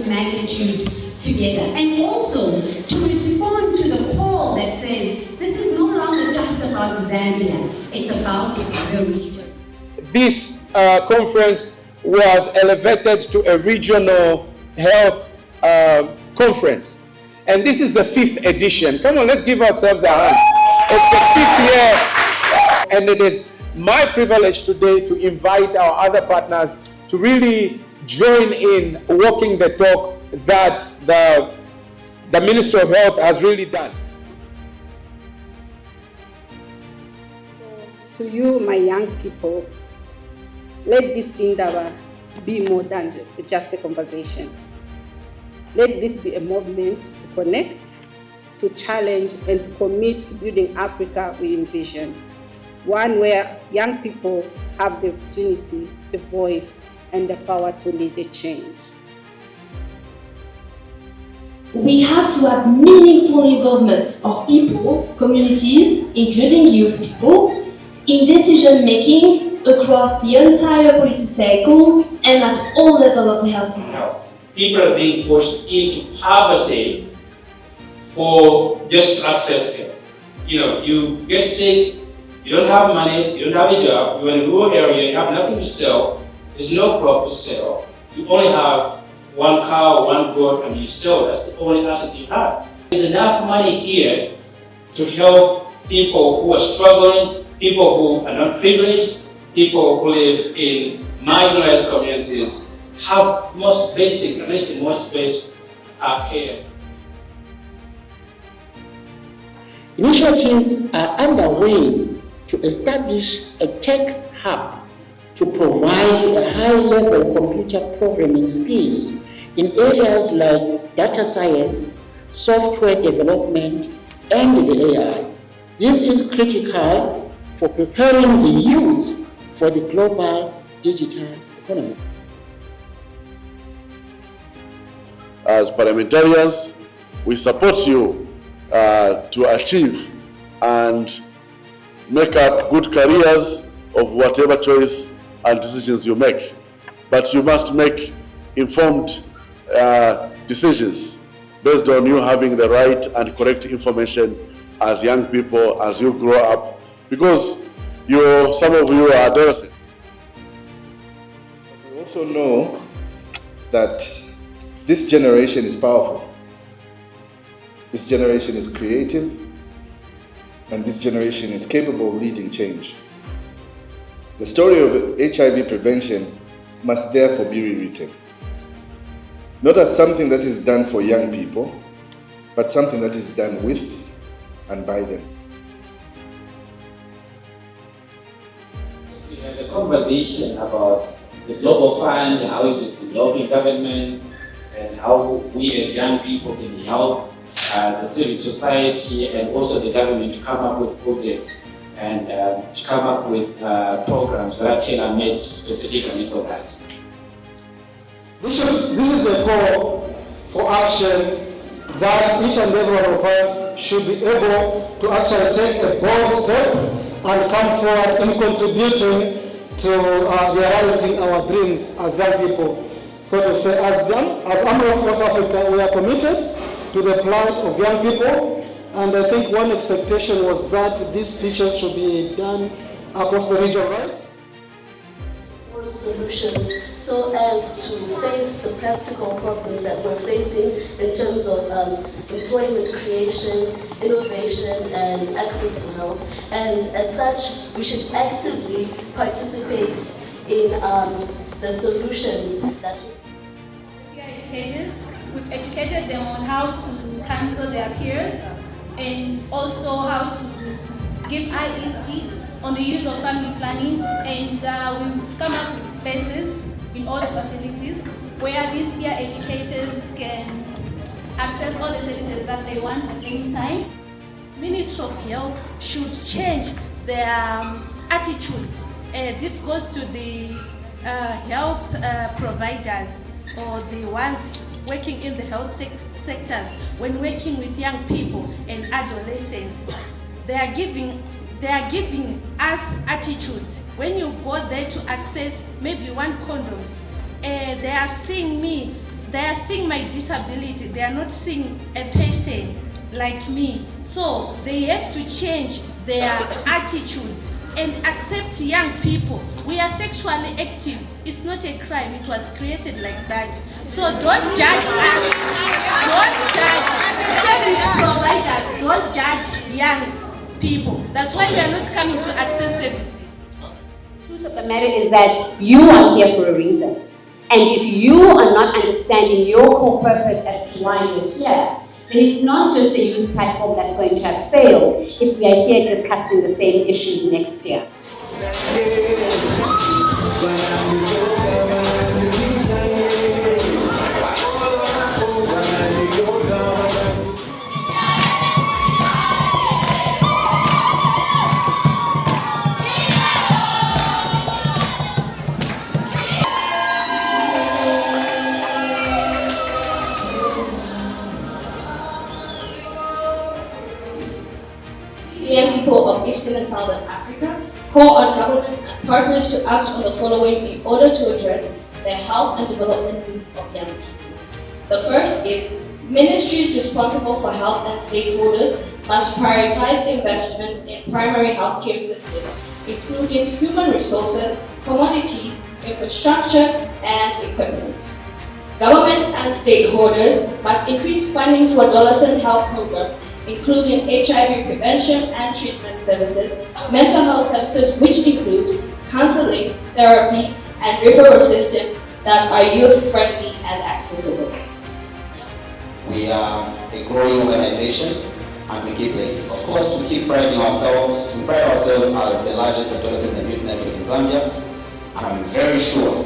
of magnitude together. And also to respond to the call that says this is no longer just about Zambia, it's about the region. This conference was elevated to a regional health conference. And this is the 5th edition. Come on, let's give ourselves a hand. It's the 5th year. And it is my privilege today to invite our other partners to really join in walking the talk that the Ministry of Health has really done. To you, my young people, let this Indaba be more than just a conversation. Let this be a movement to connect, to challenge, and to commit to building Africa we envision. One where young people have the opportunity, the voice, and the power to lead the change. We have to have meaningful involvement of people, communities, including youth people, in decision-making across the entire policy cycle and at all levels of the health system. People are being pushed into poverty for just to access care. You get sick, you don't have money, you don't have a job, you're in a rural area, you have nothing to sell, there's no crop to sell, you only have one cow, one goat, and you sell, that's the only asset you have. There's enough money here to help people who are struggling, people who are not privileged, people who live in marginalized communities, have most basic, at least the most basic care. Initiatives are underway to establish a tech hub to provide a high-level computer programming skills in areas like data science, software development, and the AI. This is critical for preparing the youth for the global digital economy. As parliamentarians, we support you to achieve and make up good careers of whatever choice and decisions you make. But you must make informed decisions based on you having the right and correct information as young people, as you grow up, because some of you are adolescents. We also know that this generation is powerful. This generation is creative, and this generation is capable of leading change. The story of HIV prevention must therefore be rewritten, not as something that is done for young people, but something that is done with and by them. We had a conversation about the Global Fund, how it is developing governments, and how we as young people can help the civil society and also the government to come up with projects and to come up with programs that are tailor-made specifically for that. This is a call for action that each and every one of us should be able to actually take a bold step and come forward in contributing to realizing our dreams as young people. So to say, as AMRO of North Africa, we are committed to the plight of young people, and I think one expectation was that these pictures should be done across the region, right? Solutions so as to face the practical problems that we're facing in terms of employment creation, innovation, and access to health. And as such, we should actively participate in the solutions that we are educators. We've educated them on how to counsel their peers and also how to give IEC on the use of family planning, and we've come up with spaces in all the facilities where these peer educators can access all the services that they want at any time. Ministry of Health should change their attitudes. This goes to the health providers or the ones working in the health sectors. When working with young people and adolescents, they are giving us attitudes. When you go there to access maybe one condoms, they are seeing me they are seeing my disability. They are not seeing a person like me. So they have to change their attitudes and accept young people. We are sexually active. It's not a crime. It was created like that. So don't judge us. Don't judge service providers. Don't judge young people. That's why we are not coming to access services. The truth of the matter is that you are here for a reason. And if you are not understanding your core purpose as to why you're here, then it's not just a youth platform that's going to have failed if we are here discussing the same issues next year. Young people of Eastern and Southern Africa call on governments and partners to act on the following in order to address the health and development needs of young people. The first is ministries responsible for health and stakeholders must prioritize investments in primary healthcare systems, including human resources, commodities, infrastructure, and equipment. Governments and stakeholders must increase funding for adolescent health programs, including HIV prevention and treatment services, mental health services which include counseling, therapy, and referral systems that are youth-friendly and accessible. We are a growing organization and we keep learning. Of course, we keep priding ourselves. We pride ourselves as the largest adolescent and youth network in Zambia, and I'm very sure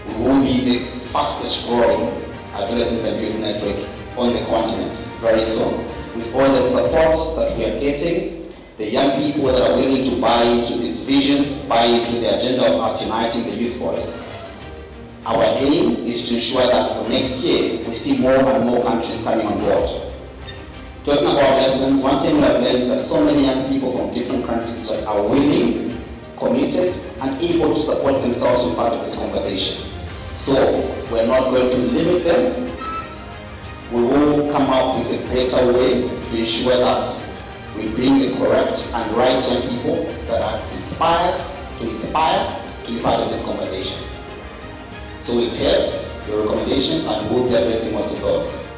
we will be the fastest growing adolescent and youth network on the continent very soon. With all the support that we are getting, the young people that are willing to buy into this vision, buy into the agenda of us uniting the youth voice. Our aim is to ensure that for next year, we see more and more countries coming on board. Talking about lessons, one thing we have learned is that so many young people from different countries that are willing, committed, and able to support themselves in part of this conversation. So, we're not going to limit them. We will come up with a better way to ensure that we bring the correct and right young people that are inspired to be part of this conversation. So we've heard your recommendations and we'll be addressing most of those.